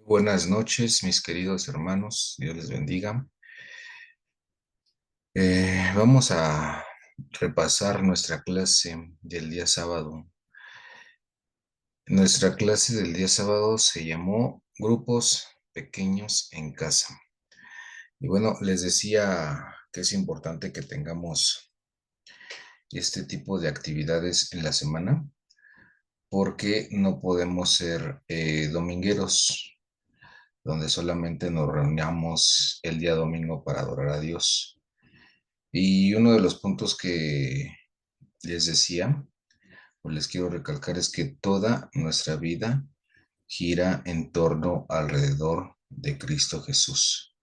Buenas noches, mis queridos hermanos. Dios les bendiga. Vamos a repasar nuestra clase del día sábado. Nuestra clase del día sábado se llamó Grupos Pequeños en Casa. Y bueno, les decía que es importante que tengamos este tipo de actividades en la semana porque no podemos ser domingueros, donde solamente nos reunamos el día domingo para adorar a Dios. Y uno de los puntos que les decía, o les quiero recalcar, es que toda nuestra vida gira en torno alrededor de Cristo Jesús.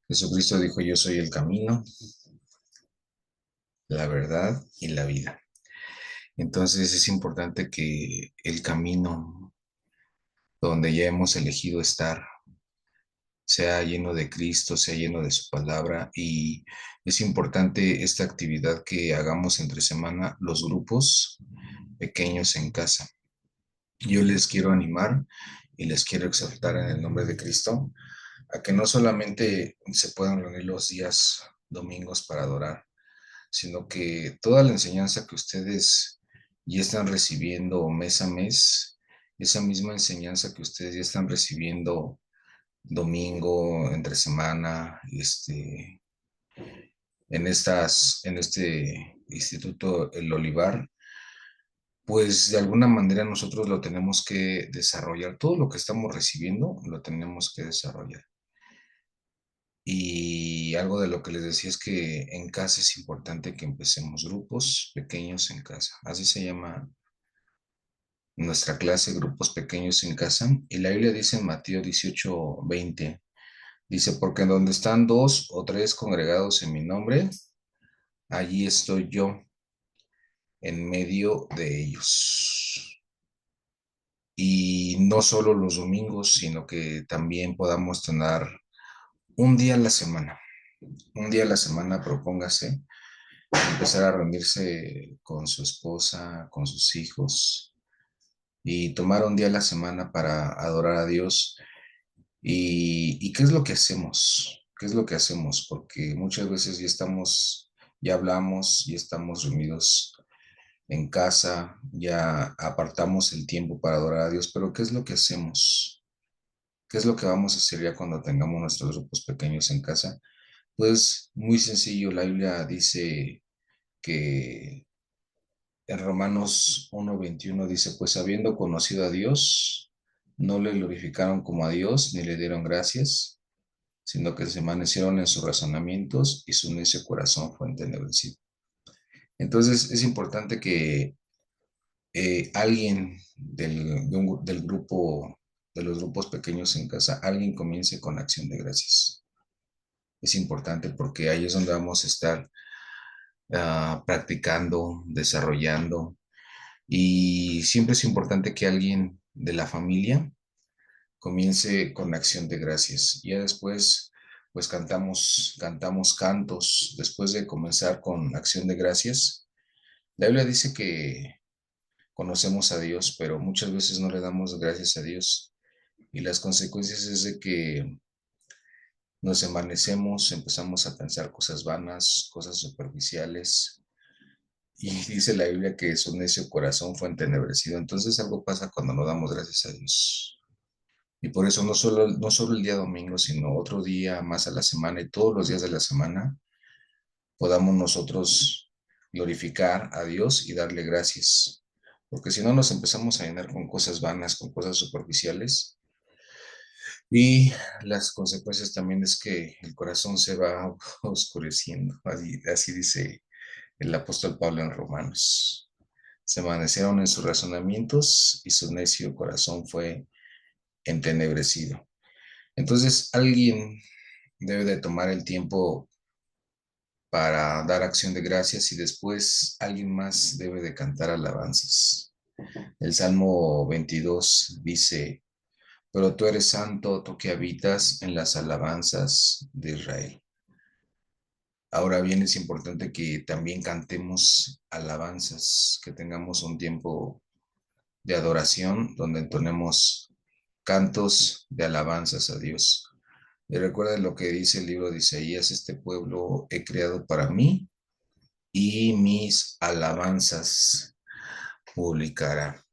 Jesucristo dijo, yo soy el camino, la verdad y la vida. Entonces es importante que el camino donde ya hemos elegido estar sea lleno de Cristo, sea lleno de su palabra, y es importante esta actividad que hagamos entre semana, los grupos pequeños en casa. Yo les quiero animar y les quiero exhortar en el nombre de Cristo a que no solamente se puedan reunir los días domingos para adorar, sino que toda la enseñanza que ustedes ya están recibiendo mes a mes, esa misma enseñanza que ustedes ya están recibiendo domingo, entre semana, en este instituto El Olivar, pues de alguna manera nosotros lo tenemos que desarrollar. Todo lo que estamos recibiendo lo tenemos que desarrollar. Y algo de lo que les decía es que en casa es importante que empecemos grupos pequeños en casa. Así se llama nuestra clase, grupos pequeños en casa. Y la Biblia dice en Mateo 18:20, dice, porque donde están dos o tres congregados en mi nombre, allí estoy yo en medio de ellos. Y no solo los domingos, sino que también podamos tener un día a la semana. Un día a la semana propóngase empezar a reunirse con su esposa, con sus hijos y tomar un día a la semana para adorar a Dios. ¿Y qué es lo que hacemos? ¿Qué es lo que hacemos? Porque muchas veces ya hablamos, ya estamos reunidos en casa, ya apartamos el tiempo para adorar a Dios, pero ¿qué es lo que hacemos? ¿Qué es lo que vamos a hacer ya cuando tengamos nuestros grupos pequeños en casa? Pues muy sencillo, la Biblia dice que en Romanos 1:21 dice, pues habiendo conocido a Dios, no le glorificaron como a Dios, ni le dieron gracias, sino que se envanecieron en sus razonamientos y su necio corazón fue entenebrecido. Entonces es importante que alguien del grupo, de los grupos pequeños en casa, alguien comience con acción de gracias. Es importante porque ahí es donde vamos a estar practicando, desarrollando. Y siempre es importante que alguien de la familia comience con acción de gracias. Ya después, pues cantamos cantos. Después de comenzar con acción de gracias, la Biblia dice que conocemos a Dios, pero muchas veces no le damos gracias a Dios. Y las consecuencias es de que nos envanecemos, empezamos a pensar cosas vanas, cosas superficiales. Y dice la Biblia que su necio corazón fue entenebrecido. Entonces algo pasa cuando no damos gracias a Dios. Y por eso no solo el día domingo, sino otro día más a la semana y todos los días de la semana podamos nosotros glorificar a Dios y darle gracias. Porque si no nos empezamos a llenar con cosas vanas, con cosas superficiales, y las consecuencias también es que el corazón se va oscureciendo. Así dice el apóstol Pablo en Romanos. Se envanecieron en sus razonamientos y su necio corazón fue entenebrecido. Entonces, alguien debe de tomar el tiempo para dar acción de gracias y después alguien más debe de cantar alabanzas. El Salmo 22 dice, pero tú eres santo, tú que habitas en las alabanzas de Israel. Ahora bien, es importante que también cantemos alabanzas, que tengamos un tiempo de adoración donde entonemos cantos de alabanzas a Dios. Y recuerden lo que dice el libro de Isaías: este pueblo he creado para mí y mis alabanzas publicará.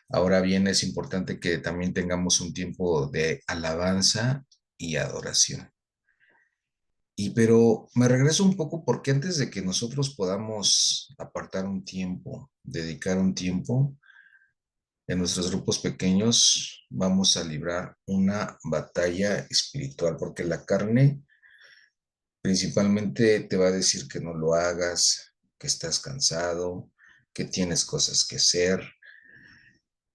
Ahora bien, es importante que también tengamos un tiempo de alabanza y adoración. Pero me regreso un poco porque antes de que nosotros podamos apartar un tiempo, dedicar un tiempo en nuestros grupos pequeños, vamos a librar una batalla espiritual, porque la carne principalmente te va a decir que no lo hagas, que estás cansado, que tienes cosas que hacer.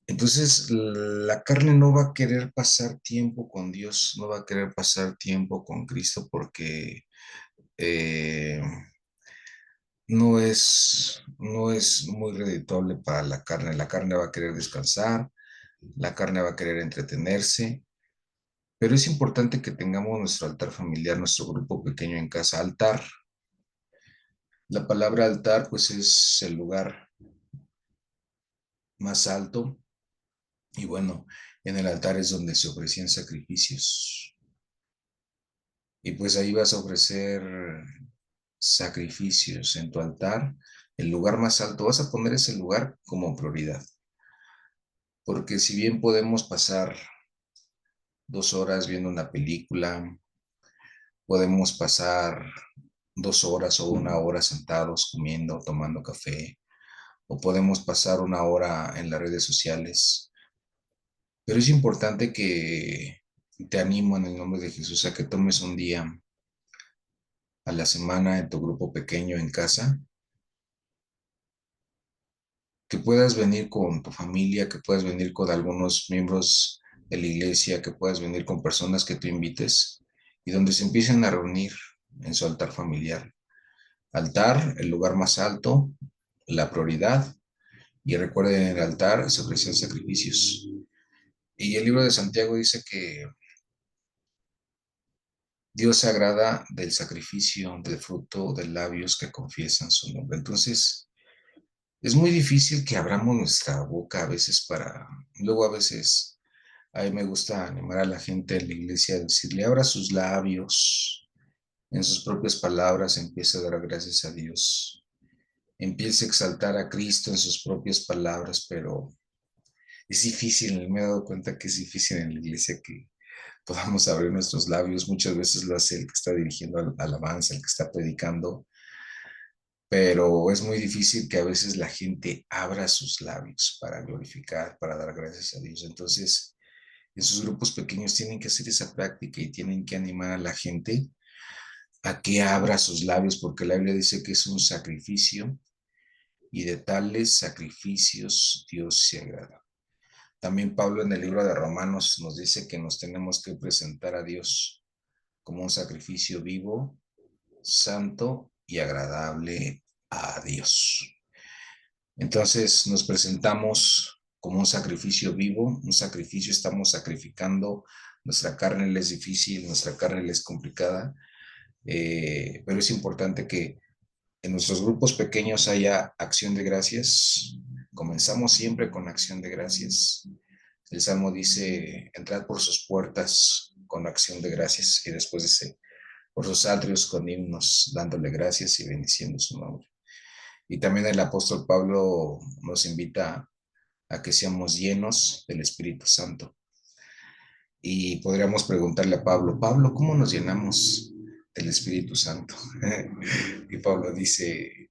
Entonces, la carne no va a querer pasar tiempo con Dios, no va a querer pasar tiempo con Cristo porque eh, no es muy redituable para la carne. La carne va a querer descansar, la carne va a querer entretenerse, pero es importante que tengamos nuestro altar familiar, nuestro grupo pequeño en casa. Altar, la palabra altar, pues es el lugar más alto y bueno, en el altar es donde se ofrecían sacrificios. Y pues ahí vas a ofrecer sacrificios en tu altar, el lugar más alto. Vas a poner ese lugar como prioridad. Porque si bien podemos pasar 2 horas viendo una película, podemos pasar 2 horas o una hora sentados comiendo, tomando café, o podemos pasar una hora en las redes sociales, pero es importante que te animo en el nombre de Jesús a que tomes un día a la semana en tu grupo pequeño en casa, que puedas venir con tu familia, que puedas venir con algunos miembros de la iglesia, que puedas venir con personas que tú invites y donde se empiecen a reunir en su altar familiar. Altar, el lugar más alto, la prioridad, y recuerden, en el altar se ofrecen sacrificios. Y el libro de Santiago dice que Dios se agrada del sacrificio, del fruto de labios que confiesan su nombre. Entonces, es muy difícil que abramos nuestra boca a veces luego a veces, a mí me gusta animar a la gente en la iglesia a decirle, abra sus labios, en sus propias palabras empiece a dar gracias a Dios, empiece a exaltar a Cristo en sus propias palabras, pero es difícil, me he dado cuenta que es difícil en la iglesia que podamos abrir nuestros labios. Muchas veces lo hace el que está dirigiendo alabanza, el que está predicando, pero es muy difícil que a veces la gente abra sus labios para glorificar, para dar gracias a Dios. Entonces, en sus grupos pequeños tienen que hacer esa práctica y tienen que animar a la gente a que abra sus labios, porque la Biblia dice que es un sacrificio y de tales sacrificios Dios se agrada. También Pablo en el libro de Romanos nos dice que nos tenemos que presentar a Dios como un sacrificio vivo, santo y agradable a Dios. Entonces nos presentamos como un sacrificio vivo, un sacrificio, estamos sacrificando. Nuestra carne le es difícil, nuestra carne le es complicada, pero es importante que en nuestros grupos pequeños haya acción de gracias. Comenzamos siempre con acción de gracias. El Salmo dice, entrad por sus puertas con acción de gracias, y después dice, por sus atrios con himnos, dándole gracias y bendiciendo su nombre. Y también el apóstol Pablo nos invita a que seamos llenos del Espíritu Santo. Y podríamos preguntarle a Pablo, Pablo, ¿cómo nos llenamos del Espíritu Santo? Y Pablo dice,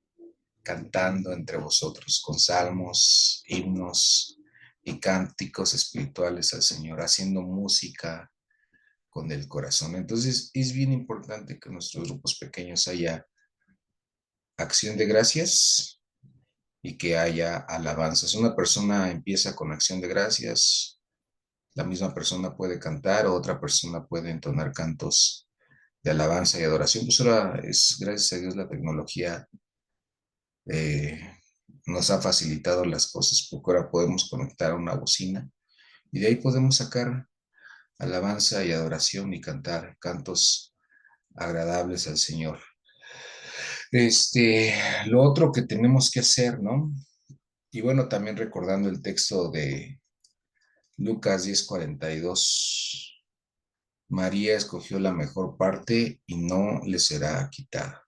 cantando entre vosotros con salmos, himnos y cánticos espirituales al Señor, haciendo música con el corazón. Entonces, es bien importante que en nuestros grupos pequeños haya acción de gracias y que haya alabanzas. Una persona empieza con acción de gracias, la misma persona puede cantar o otra persona puede entonar cantos de alabanza y adoración. Pues ahora es, gracias a Dios, la tecnología eh, nos ha facilitado las cosas, porque ahora podemos conectar a una bocina y de ahí podemos sacar alabanza y adoración y cantar cantos agradables al Señor. Lo otro que tenemos que hacer, ¿no? Y bueno, también recordando el texto Lucas 10:42. María escogió la mejor parte y no le será quitada.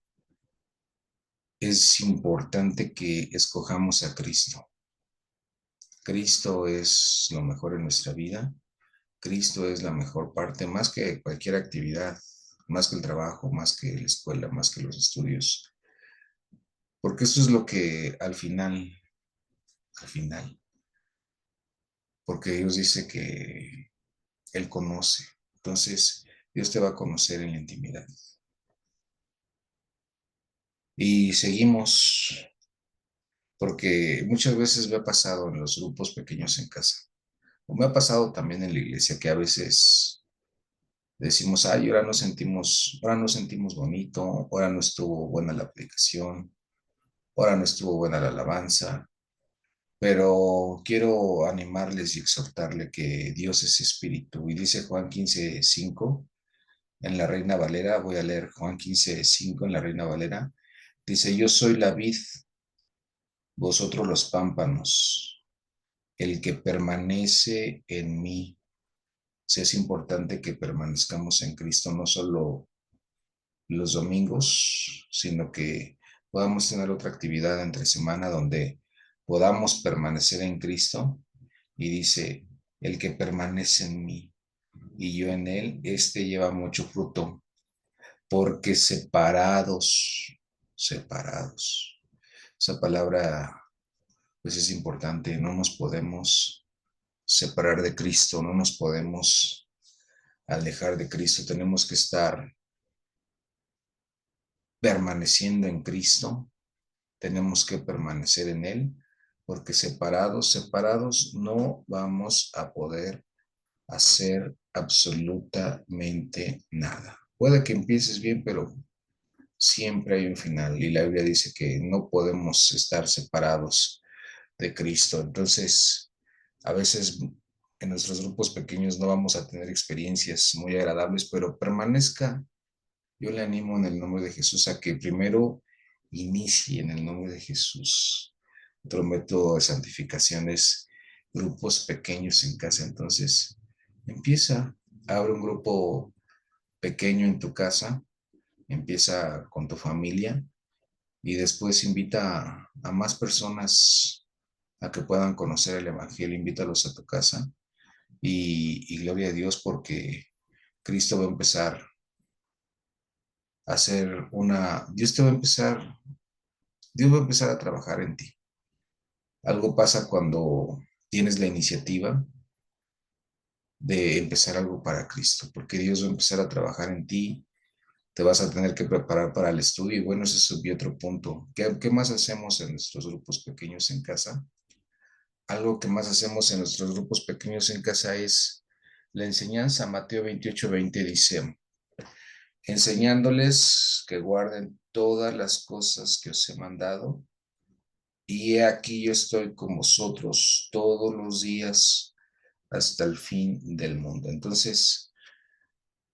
Es importante que escojamos a Cristo. Cristo es lo mejor en nuestra vida. Cristo es la mejor parte, más que cualquier actividad, más que el trabajo, más que la escuela, más que los estudios. Porque eso es lo que al final, porque Dios dice que Él conoce. Entonces, Dios te va a conocer en la intimidad. Y seguimos, porque muchas veces me ha pasado en los grupos pequeños en casa, o me ha pasado también en la iglesia, que a veces decimos, ay, ahora no sentimos bonito, ahora no estuvo buena la predicación, ahora no estuvo buena la alabanza, pero quiero animarles y exhortarle que Dios es espíritu. Y dice Juan 15:5 en la Reina Valera, voy a leer Juan 15:5 en la Reina Valera, dice, yo soy la vid, vosotros los pámpanos, el que permanece en mí. Sí, es importante que permanezcamos en Cristo, no solo los domingos, sino que podamos tener otra actividad entre semana donde podamos permanecer en Cristo. Y dice, el que permanece en mí y yo en él, este lleva mucho fruto, porque separados. Esa palabra, pues es importante, no nos podemos separar de Cristo, no nos podemos alejar de Cristo, tenemos que estar permaneciendo en Cristo, tenemos que permanecer en Él, porque separados no vamos a poder hacer absolutamente nada. Puede que empieces bien, pero siempre hay un final y la Biblia dice que no podemos estar separados de Cristo. Entonces, a veces en nuestros grupos pequeños no vamos a tener experiencias muy agradables, pero permanezca. Yo le animo en el nombre de Jesús a que primero inicie en el nombre de Jesús. Otro método de santificación es grupos pequeños en casa. Entonces, empieza, abre un grupo pequeño en tu casa, empieza con tu familia y después invita a más personas a que puedan conocer el Evangelio, invítalos a tu casa y gloria a Dios porque Cristo va a empezar a hacer Dios va a empezar a trabajar en ti. Algo pasa cuando tienes la iniciativa de empezar algo para Cristo, porque Dios va a empezar a trabajar en ti, te vas a tener que preparar para el estudio y bueno, ese es otro punto. ¿Qué más hacemos en nuestros grupos pequeños en casa? Algo que más hacemos en nuestros grupos pequeños en casa es la enseñanza. Mateo 28:20 dice, enseñándoles que guarden todas las cosas que os he mandado, y he aquí yo estoy con vosotros todos los días hasta el fin del mundo. Entonces,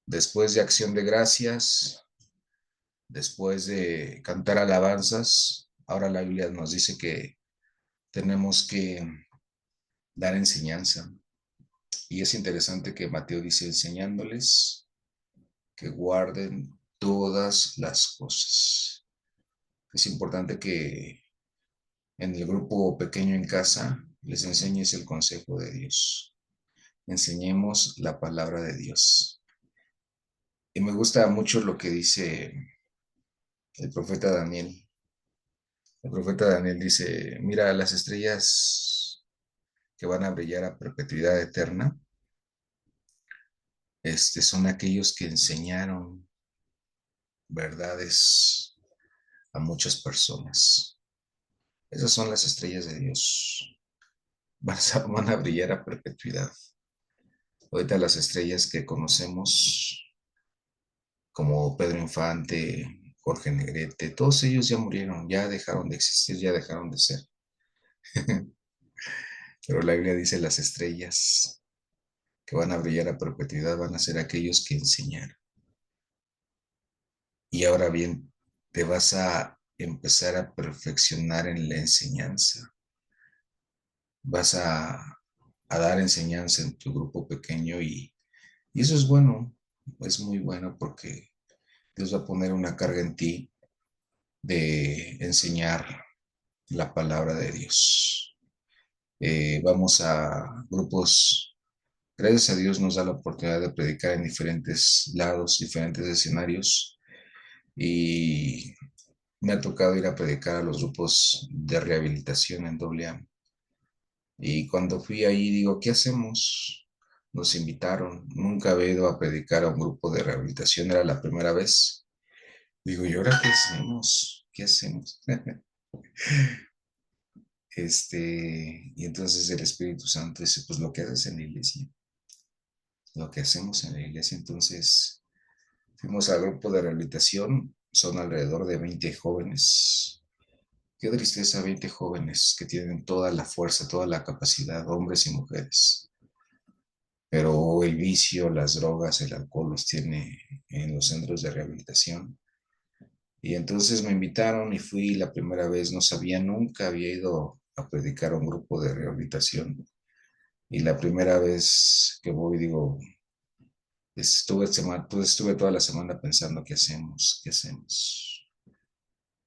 después de acción de gracias, después de cantar alabanzas, ahora la Biblia nos dice que tenemos que dar enseñanza. Y es interesante que Mateo dice enseñándoles que guarden todas las cosas. Es importante que en el grupo pequeño en casa les enseñes el consejo de Dios. Enseñemos la palabra de Dios. Y me gusta mucho lo que dice el profeta Daniel. El profeta Daniel dice, mira, las estrellas que van a brillar a perpetuidad eterna, son aquellos que enseñaron verdades a muchas personas. Esas son las estrellas de Dios. Van a brillar a perpetuidad. Ahorita las estrellas que conocemos, como Pedro Infante, Jorge Negrete, todos ellos ya murieron, ya dejaron de existir, ya dejaron de ser. Pero la Biblia dice las estrellas que van a brillar a perpetuidad van a ser aquellos que enseñaron. Y ahora bien, te vas a empezar a perfeccionar en la enseñanza. Vas a dar enseñanza en tu grupo pequeño y eso es bueno, es muy bueno porque Dios va a poner una carga en ti de enseñar la palabra de Dios. Vamos a grupos, gracias a Dios nos da la oportunidad de predicar en diferentes lados, diferentes escenarios y me ha tocado ir a predicar a los grupos de rehabilitación en AA. Y cuando fui ahí, digo, ¿qué hacemos? Nos invitaron. Nunca había ido a predicar a un grupo de rehabilitación, era la primera vez. Digo, ¿y ahora qué hacemos? ¿Qué hacemos? Y entonces el Espíritu Santo dice, pues lo que haces en la iglesia, lo que hacemos en la iglesia. Entonces fuimos al grupo de rehabilitación, son alrededor de 20 jóvenes. Qué tristeza, 20 jóvenes que tienen toda la fuerza, toda la capacidad, hombres y mujeres, pero el vicio, las drogas, el alcohol los tiene en los centros de rehabilitación. Y entonces me invitaron y fui la primera vez, no sabía, nunca había ido a predicar a un grupo de rehabilitación. Y la primera vez que voy, digo, estuve toda la semana pensando, ¿qué hacemos? ¿Qué hacemos?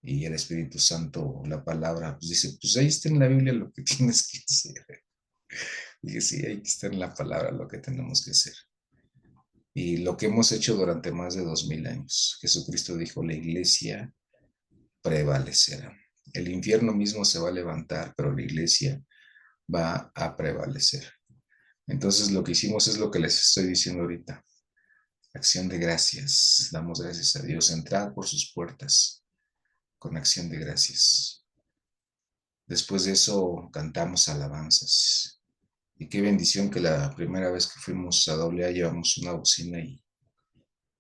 Y el Espíritu Santo, la palabra, pues dice, pues ahí está en la Biblia lo que tienes que hacer. Dije, sí, ahí está en la palabra lo que tenemos que hacer. Y lo que hemos hecho durante más de 2000 años. Jesucristo dijo, la iglesia prevalecerá. El infierno mismo se va a levantar, pero la iglesia va a prevalecer. Entonces lo que hicimos es lo que les estoy diciendo ahorita. Acción de gracias. Damos gracias a Dios. Entrad por sus puertas con acción de gracias. Después de eso cantamos alabanzas. Y qué bendición que la primera vez que fuimos a AA llevamos una bocina y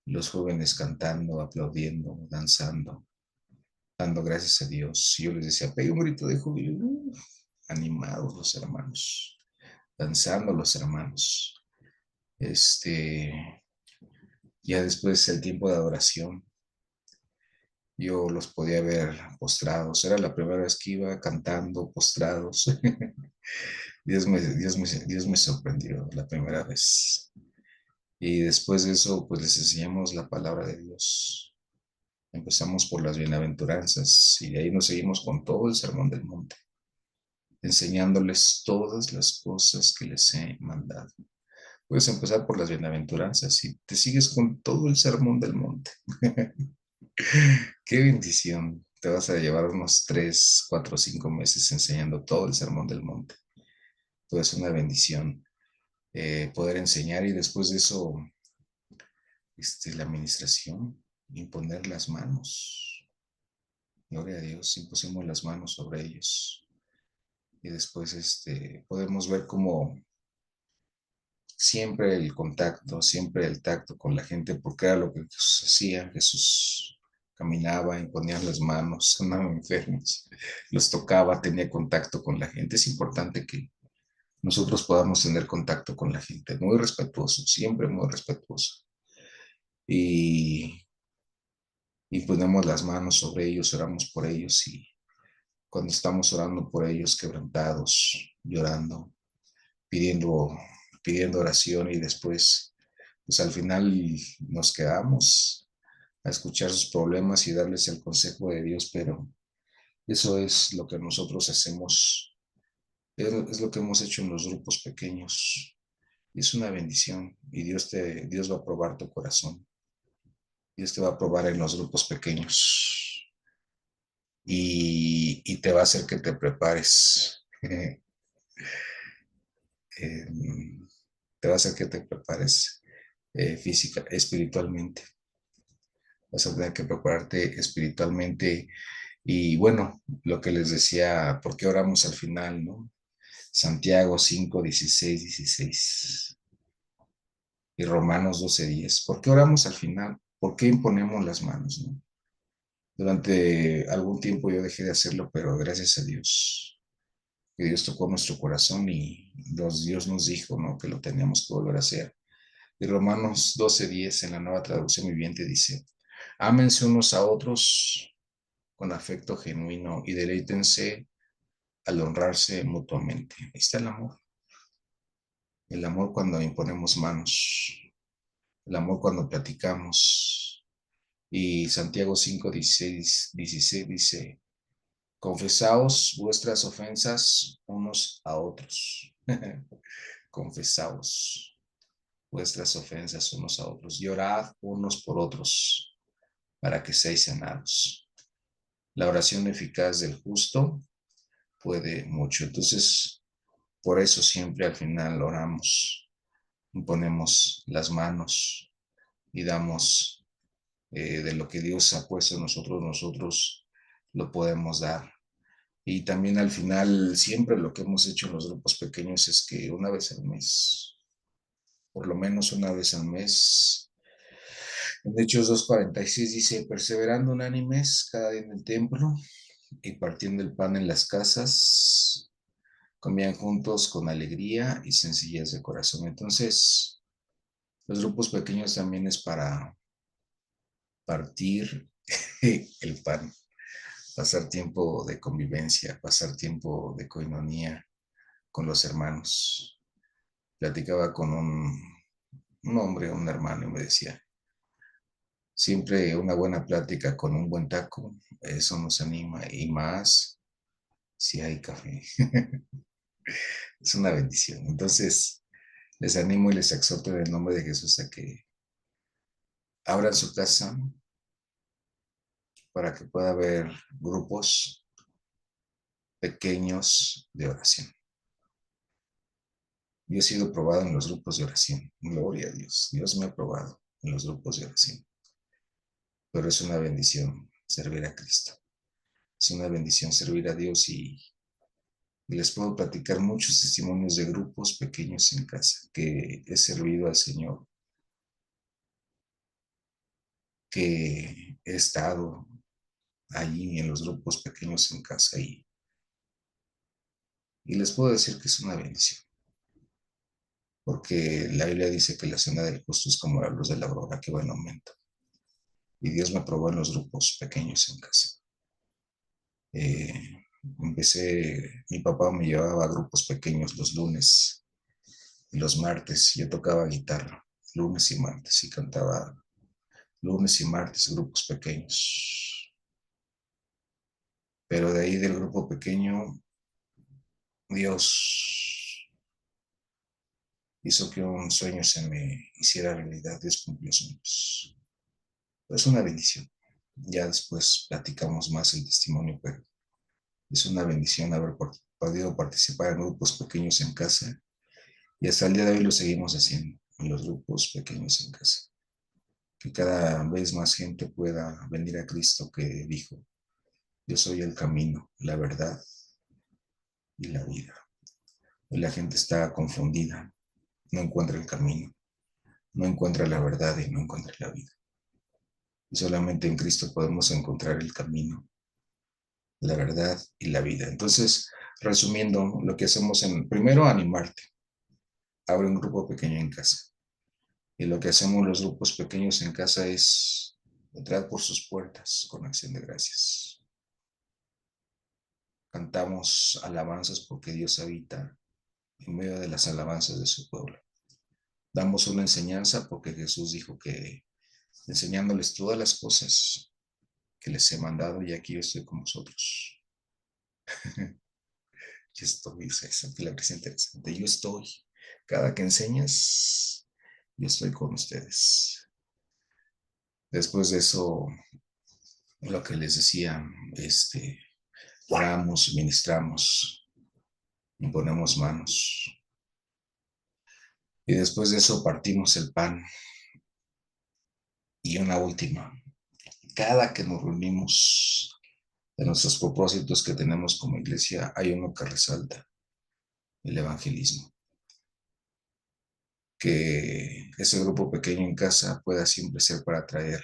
los jóvenes cantando, aplaudiendo, danzando, dando gracias a Dios. Y yo les decía, pegue un grito de júbilo. Animados los hermanos, danzando los hermanos. Ya después el tiempo de adoración, yo los podía ver postrados. Era la primera vez que iba cantando postrados. Dios me sorprendió la primera vez. Y después de eso, pues les enseñamos la palabra de Dios. Empezamos por las bienaventuranzas y de ahí nos seguimos con todo el sermón del monte, enseñándoles todas las cosas que les he mandado. Puedes empezar por las bienaventuranzas y te sigues con todo el sermón del monte. Qué bendición. Te vas a llevar unos 3, 4, 5 meses enseñando todo el sermón del monte. Todo es una bendición poder enseñar y después de eso, la administración, imponer las manos. Gloria a Dios, impusimos las manos sobre ellos. Y después podemos ver cómo siempre el contacto, siempre el tacto con la gente, porque era lo que Jesús hacía. Jesús caminaba, imponía las manos, sanaban enfermos, los tocaba, tenía contacto con la gente. Es importante que nosotros podamos tener contacto con la gente, muy respetuoso, siempre muy respetuoso. Y, y ponemos las manos sobre ellos, oramos por ellos y cuando estamos orando por ellos, quebrantados, llorando, pidiendo, pidiendo oración y después, pues al final nos quedamos a escuchar sus problemas y darles el consejo de Dios, pero eso es lo que nosotros hacemos, es lo que hemos hecho en los grupos pequeños. Y es una bendición y Dios va a probar tu corazón. Dios te va a probar en los grupos pequeños y te va a hacer que te prepares. eh, Te va a hacer que te prepares física, espiritualmente. Vas a tener que prepararte espiritualmente. Y bueno, lo que les decía, ¿por qué oramos al final, no? Santiago 5, 16, 16 y Romanos 12, 10. ¿Por qué oramos al final? ¿Por qué imponemos las manos, no? Durante algún tiempo yo dejé de hacerlo, pero gracias a Dios, que Dios tocó nuestro corazón y Dios nos dijo, ¿no? Que lo teníamos que volver a hacer. Y Romanos 12, 10 en la Nueva Traducción Viviente dice, ámense unos a otros con afecto genuino y deleítense al honrarse mutuamente. Ahí está el amor. el amor cuando imponemos manos, el amor cuando platicamos. Y Santiago 5, 16 dice, confesaos vuestras ofensas unos a otros. Confesaos vuestras ofensas unos a otros y orad unos por otros para que seáis sanados. La oración eficaz del justo puede mucho. Entonces, por eso siempre al final oramos, ponemos las manos y damos de lo que Dios ha puesto en nosotros, nosotros lo podemos dar. Y también al final, siempre lo que hemos hecho en los grupos pequeños es que una vez al mes, por lo menos una vez al mes, en Hechos 2:46 dice, perseverando unánimes cada día en el templo y partiendo el pan en las casas, comían juntos con alegría y sencillez de corazón. Entonces, los grupos pequeños también es para partir el pan, pasar tiempo de convivencia, pasar tiempo de coinonía con los hermanos. Platicaba con un hombre, un hermano, y me decía, siempre una buena plática con un buen taco, eso nos anima, y más si hay café. Es una bendición. Entonces, les animo y les exhorto en el nombre de Jesús a que abran su casa para que pueda haber grupos pequeños de oración. Yo he sido probado en los grupos de oración. Gloria a Dios. Dios me ha probado en los grupos de oración. Pero es una bendición servir a Cristo. Es una bendición servir a Dios y les puedo platicar muchos testimonios de grupos pequeños en casa que he servido al Señor, que he estado allí en los grupos pequeños en casa y les puedo decir que es una bendición, porque la Biblia dice que la cena del justo es como la luz de la aurora que va en aumento. Y Dios me probó en los grupos pequeños en casa. Mi papá me llevaba a grupos pequeños los lunes y los martes. Yo tocaba guitarra lunes y martes y cantaba lunes y martes grupos pequeños. Pero de ahí del grupo pequeño, Dios hizo que un sueño se me hiciera realidad. Dios cumplió sueños. Es una bendición. Ya después platicamos más el testimonio, pero es una bendición haber podido participar en grupos pequeños en casa y hasta el día de hoy lo seguimos haciendo en los grupos pequeños en casa. Que cada vez más gente pueda venir a Cristo que dijo, yo soy el camino, la verdad y la vida. Hoy la gente está confundida, no encuentra el camino, no encuentra la verdad y no encuentra la vida. Y solamente en Cristo podemos encontrar el camino, la verdad y la vida. Entonces, resumiendo, lo que hacemos primero, animarte. Abre un grupo pequeño en casa. Y lo que hacemos los grupos pequeños en casa es entrar por sus puertas con acción de gracias. Cantamos alabanzas porque Dios habita en medio de las alabanzas de su pueblo. Damos una enseñanza porque Jesús dijo que enseñándoles todas las cosas que les he mandado y aquí yo estoy con vosotros. Yo estoy, esa palabra es interesante. Yo estoy. Cada que enseñas, yo estoy con ustedes. Después de eso, lo que les decía, oramos, ministramos, imponemos manos. Y después de eso partimos el pan. Y una última, cada que nos reunimos de nuestros propósitos que tenemos como iglesia, hay uno que resalta, el evangelismo. Que ese grupo pequeño en casa pueda siempre ser para traer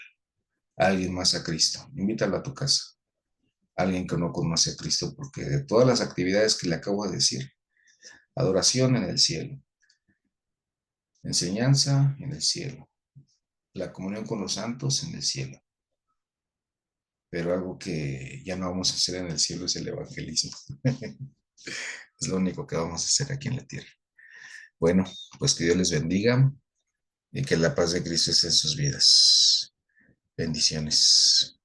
a alguien más a Cristo. Invítalo a tu casa, alguien que no conoce a Cristo, porque de todas las actividades que le acabo de decir, adoración en el cielo, enseñanza en el cielo, la comunión con los santos en el cielo, pero algo que ya no vamos a hacer en el cielo es el evangelismo. Es lo único que vamos a hacer aquí en la tierra. Bueno, pues que Dios les bendiga y que la paz de Cristo esté en sus vidas. Bendiciones.